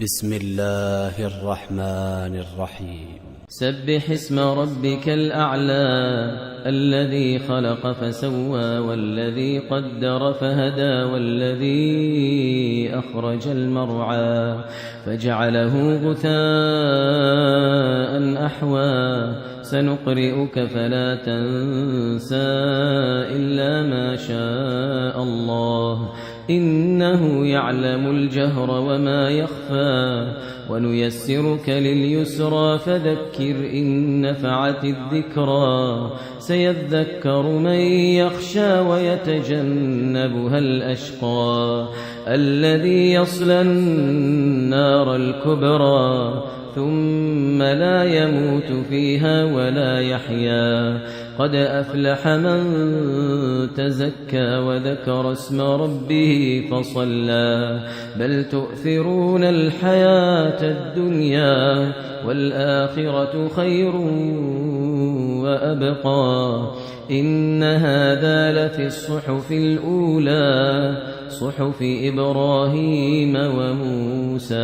بسم الله الرحمن الرحيم. سبح اسم ربك الأعلى الذي خلق فسوى والذي قدر فهدى والذي أخرج المرعى فجعله غثاء أحوى سنقرئك فلا تنسى إلا ما شاء الله إنه يعلم الجهر وما يخفى ونيسرك لليسرى فذكر إن نفعت الذكرى سيذكر من يخشى ويتجنبها الأشقى الذي يصلى النار الكبرى ثم لا يموت فيها ولا يحيا قد أفلح من تزكى وذكر اسم ربه فصلى بل تؤثرون الحياة الدنيا والآخرة خير وأبقى إن هذا لفي الصحف الأولى صحف إبراهيم وموسى.